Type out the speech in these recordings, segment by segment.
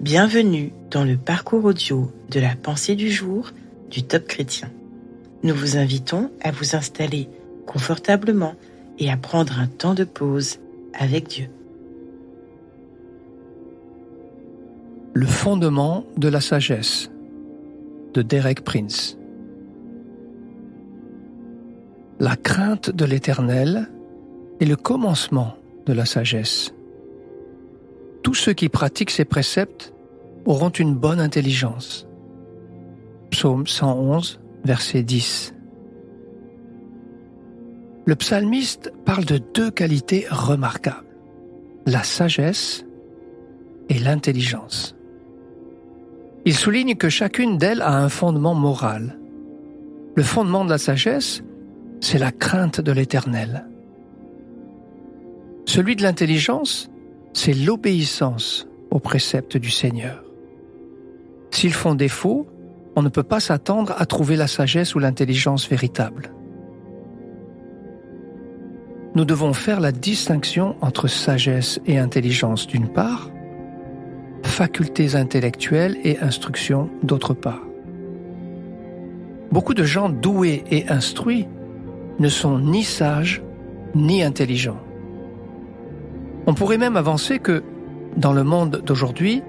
Bienvenue dans le parcours audio de la pensée du jour du Top Chrétien. Nous vous invitons à vous installer confortablement et à prendre un temps de pause avec Dieu. Le fondement de la sagesse de Derek Prince. La crainte de l'Éternel est le commencement de la sagesse. Tous ceux qui pratiquent ces préceptes auront une bonne intelligence. Psaume 111, verset 10. Le psalmiste parle de deux qualités remarquables, la sagesse et l'intelligence. Il souligne que chacune d'elles a un fondement moral. Le fondement de la sagesse, c'est la crainte de l'Éternel. Celui de l'intelligence, c'est l'obéissance aux préceptes du Seigneur. S'ils font défaut, on ne peut pas s'attendre à trouver la sagesse ou l'intelligence véritable. Nous devons faire la distinction entre sagesse et intelligence d'une part, facultés intellectuelles et instruction d'autre part. Beaucoup de gens doués et instruits ne sont ni sages ni intelligents. On pourrait même avancer que, dans le monde d'aujourd'hui,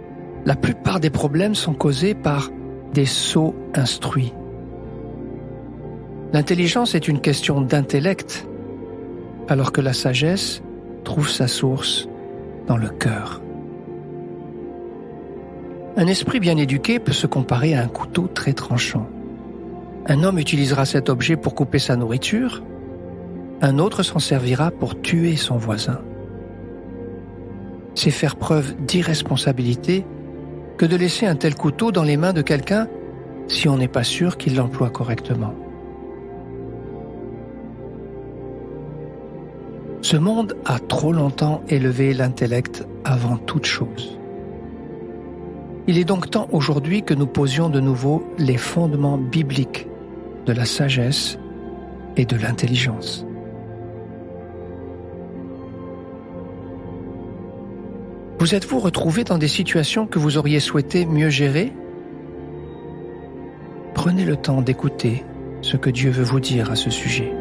la plupart des problèmes sont causés par des sots instruits. L'intelligence est une question d'intellect, alors que la sagesse trouve sa source dans le cœur. Un esprit bien éduqué peut se comparer à un couteau très tranchant. Un homme utilisera cet objet pour couper sa nourriture, un autre s'en servira pour tuer son voisin. C'est faire preuve d'irresponsabilité que de laisser un tel couteau dans les mains de quelqu'un si on n'est pas sûr qu'il l'emploie correctement. Ce monde a trop longtemps élevé l'intellect avant toute chose. Il est donc temps aujourd'hui que nous posions de nouveau les fondements bibliques de la sagesse et de l'intelligence. Vous êtes-vous retrouvé dans des situations que vous auriez souhaité mieux gérer? Prenez le temps d'écouter ce que Dieu veut vous dire à ce sujet.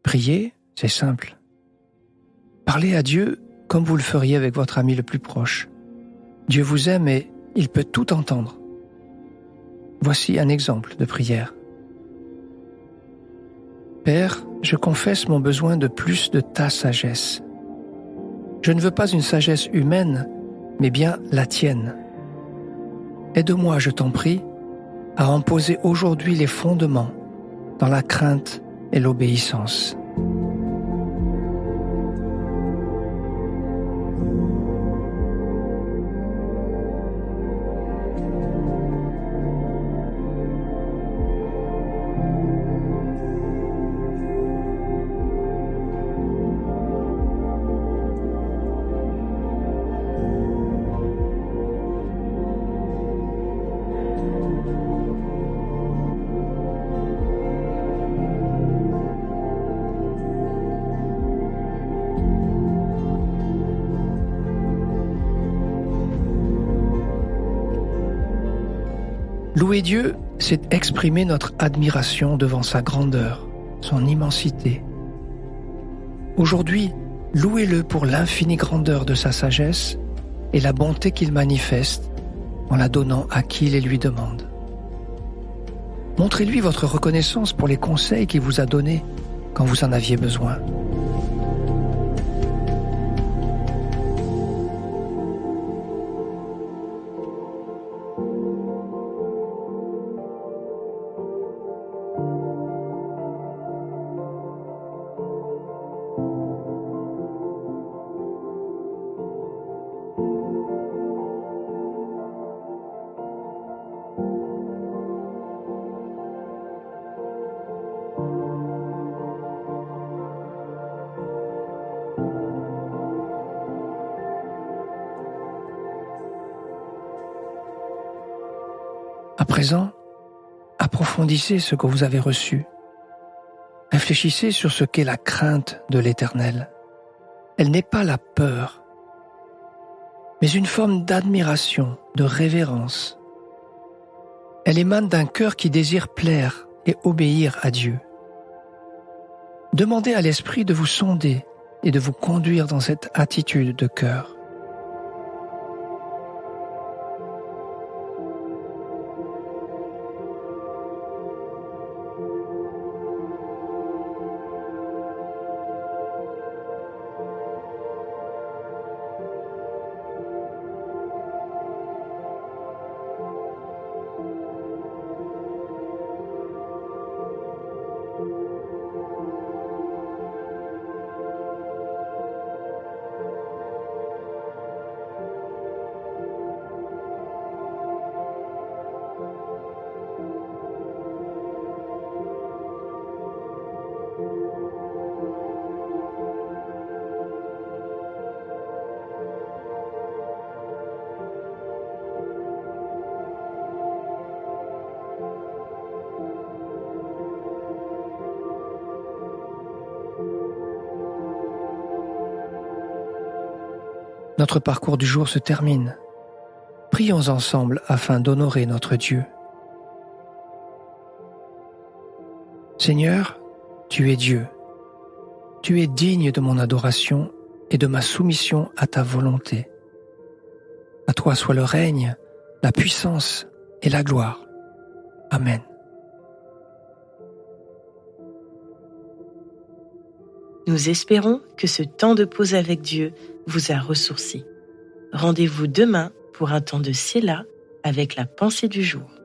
Prier, c'est simple. Parlez à Dieu comme vous le feriez avec votre ami le plus proche. Dieu vous aime et il peut tout entendre. Voici un exemple de prière. Père, je confesse mon besoin de plus de ta sagesse. Je ne veux pas une sagesse humaine, mais bien la tienne. Aide-moi, je t'en prie, à en poser aujourd'hui les fondements dans la crainte et l'obéissance. Louer Dieu, c'est exprimer notre admiration devant sa grandeur, son immensité. Aujourd'hui, louez-le pour l'infinie grandeur de sa sagesse et la bonté qu'il manifeste en la donnant à qui les lui demande. Montrez-lui votre reconnaissance pour les conseils qu'il vous a donnés quand vous en aviez besoin. À présent, approfondissez ce que vous avez reçu. Réfléchissez sur ce qu'est la crainte de l'Éternel. Elle n'est pas la peur, mais une forme d'admiration, de révérence. Elle émane d'un cœur qui désire plaire et obéir à Dieu. Demandez à l'Esprit de vous sonder et de vous conduire dans cette attitude de cœur. Notre parcours du jour se termine. Prions ensemble afin d'honorer notre Dieu. Seigneur, tu es Dieu. Tu es digne de mon adoration et de ma soumission à ta volonté. À toi soit le règne, la puissance et la gloire. Amen. Nous espérons que ce temps de pause avec Dieu vous a ressourci. Rendez-vous demain pour un temps de Séla avec la pensée du jour.